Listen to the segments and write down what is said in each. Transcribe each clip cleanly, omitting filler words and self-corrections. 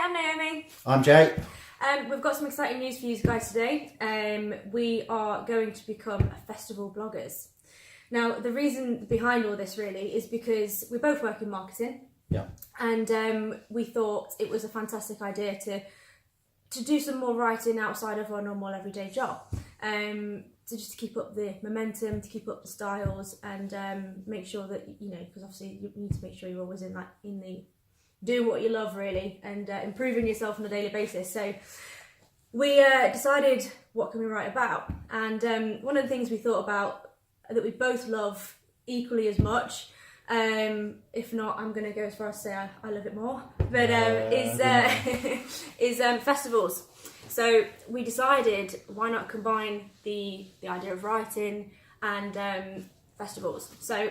I'm Naomi. I'm Jay. We've got some exciting news for you guys today. We are going to become festival bloggers. Now, the reason behind all this really is because we both work in marketing. Yeah. And we thought it was a fantastic idea to do some more writing outside of our normal everyday job. So just to keep up the momentum, to keep up the styles, and make sure that, you know, because obviously you need to make sure you're always in the doing what you love really, and improving yourself on a daily basis. So we decided, what can we write about? And one of the things we thought about that we both love equally as much, if not, I'm going to go as far as to say I love it more, but is festivals. So we decided, why not combine the idea of writing and festivals. So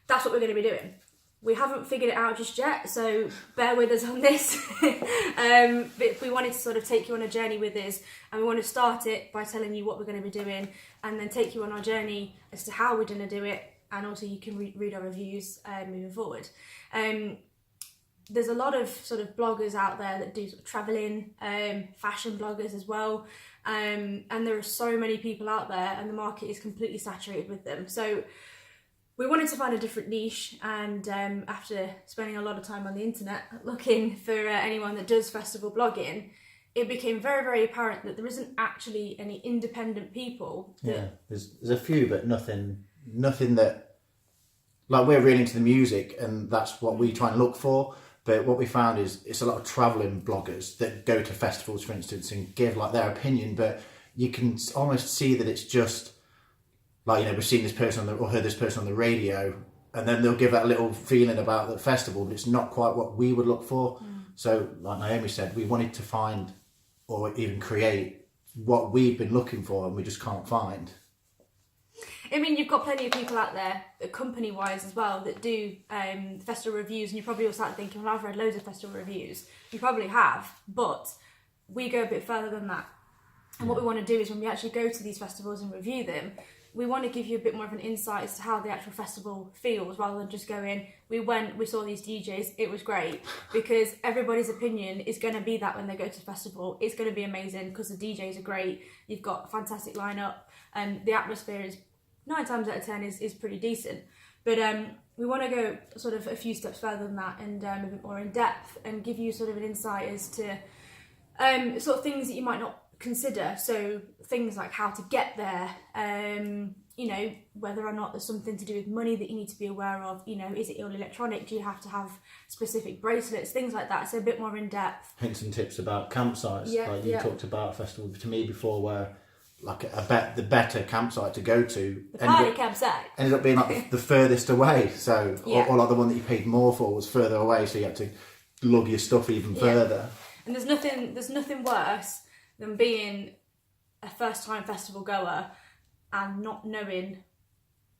that's what we're going to be doing. We haven't figured it out just yet, so bear with us on this. But we wanted to sort of take you on a journey with us, and we want to start it by telling you what we're going to be doing, and then take you on our journey as to how we're going to do it, and also you can read our reviews moving forward. There's a lot of sort of bloggers out there that do sort of travelling, fashion bloggers as well, and there are so many people out there, and the market is completely saturated with them. So we wanted to find a different niche, and after spending a lot of time on the internet looking for anyone that does festival blogging, it became very, very apparent that there isn't actually any independent people. Yeah, there's a few, but nothing that, like, we're really into the music, and that's what we try and look for. But what we found is it's a lot of travelling bloggers that go to festivals, for instance, and give like their opinion, but you can almost see that it's just like, you know, we've seen this person or heard this person on the radio, and then they'll give that little feeling about the festival, but it's not quite what we would look for. So like Naomi said, we wanted to find or even create what we've been looking for and we just can't find. I mean, you've got plenty of people out there, company-wise as well, that do festival reviews, and you probably all start thinking, well, I've read loads of festival reviews. You probably have, but we go a bit further than that. And what we want to do is, when we actually go to these festivals and review them, we want to give you a bit more of an insight as to how the actual festival feels, rather than just going, we saw these DJs, it was great. Because everybody's opinion is going to be that when they go to the festival. It's going to be amazing because the DJs are great, you've got a fantastic lineup, and the atmosphere is 9 times out of 10 is pretty decent. But we want to go sort of a few steps further than that, and a bit more in depth, and give you sort of an insight as to sort of things that you might not consider. So things like how to get there, you know, whether or not there's something to do with money that you need to be aware of, you know, is it all electronic, do you have to have specific bracelets, things like that. So a bit more in depth. Hints and tips about campsites, like you talked about a festival to me before, where like the better campsite to go to, the party campsite ended up being like the furthest away. So or like the one that you paid more for was further away, so you had to lug your stuff even further. And there's nothing worse than being a first time festival goer and not knowing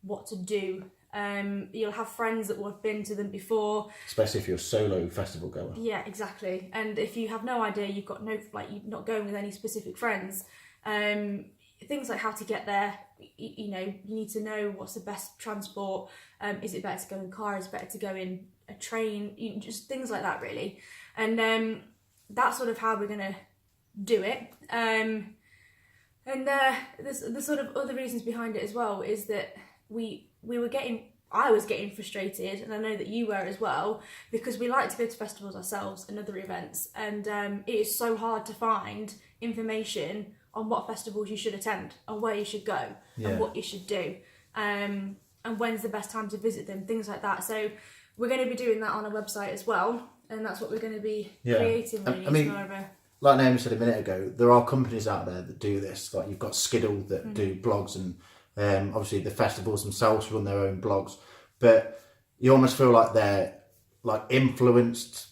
what to do. You'll have friends that will have been to them before, especially if you're a solo festival goer. Yeah, exactly. And if you have no idea, you've got no, like, you're not going with any specific friends, things like how to get there, you know, you need to know what's the best transport. Is it better to go in car? Is it better to go in a train? Just things like that really. And that's sort of how we're gonna do it. And there's the sort of other reasons behind it as well, is that I was getting frustrated, and I know that you were as well, because we like to go to festivals ourselves and other events, and it is so hard to find information on what festivals you should attend, and where you should go, and what you should do, and when's the best time to visit them, things like that. So we're going to be doing that on our website as well, and that's what we're going to be creating. Really. I mean, like Naomi said a minute ago, there are companies out there that do this. Like you've got Skiddle that do blogs, and obviously the festivals themselves run their own blogs. But you almost feel like they're like influenced,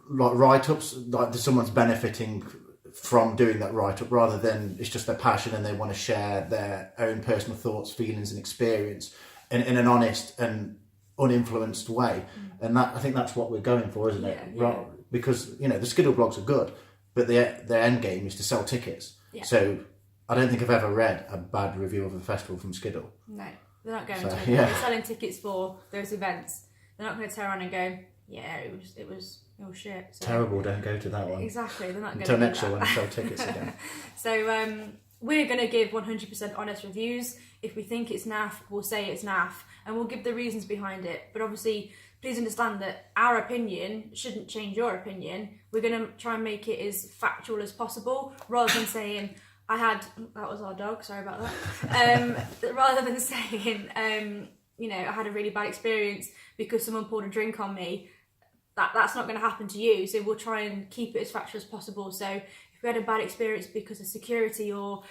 like write-ups, like someone's benefiting from doing that write-up, rather than it's just their passion and they want to share their own personal thoughts, feelings and experience in an honest and uninfluenced way. And that, I think that's what we're going for, isn't it? Yeah. Because, you know, the Skiddle blogs are good, but their end game is to sell tickets. Yeah. So I don't think I've ever read a bad review of a festival from Skiddle. No, they're not going to. They're selling tickets for those events. They're not going to turn around and go, yeah, it was shit. So. Terrible, don't go to that one. Exactly, they're not going Until to next year when I sell tickets again. So we're going to give 100% honest reviews. If we think it's naff, we'll say it's naff, and we'll give the reasons behind it. But obviously, please understand that our opinion shouldn't change your opinion. We're going to try and make it as factual as possible, rather than saying, that was our dog, sorry about that. Rather than saying, you know, I had a really bad experience because someone poured a drink on me. That's not going to happen to you. So we'll try and keep it as factual as possible. So if we had a bad experience because of security or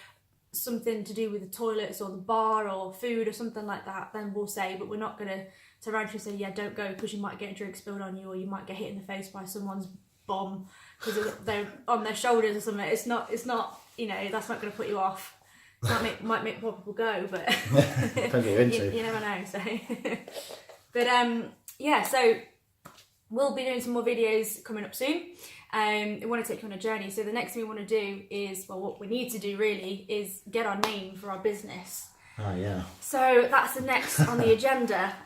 something to do with the toilets or the bar or food or something like that, then we'll say, but we're not going to turn around and say, yeah, don't go because you might get a drink spilled on you, or you might get hit in the face by someone's bomb because they're on their shoulders or something. It's not, you know, that's not going to put you off. Might make more people go, but you never know. So, but yeah, so we'll be doing some more videos coming up soon. We want to take you on a journey. So the next thing we want to do is, well, what we need to do really is get our name for our business. Oh yeah. So that's the next on the agenda.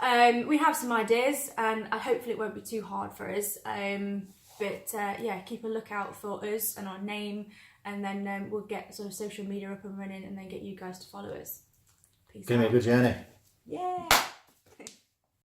We have some ideas, and hopefully it won't be too hard for us. But yeah, keep a lookout for us and our name, and then we'll get sort of social media up and running, and then get you guys to follow us. Peace out. Give me a good journey. Yeah.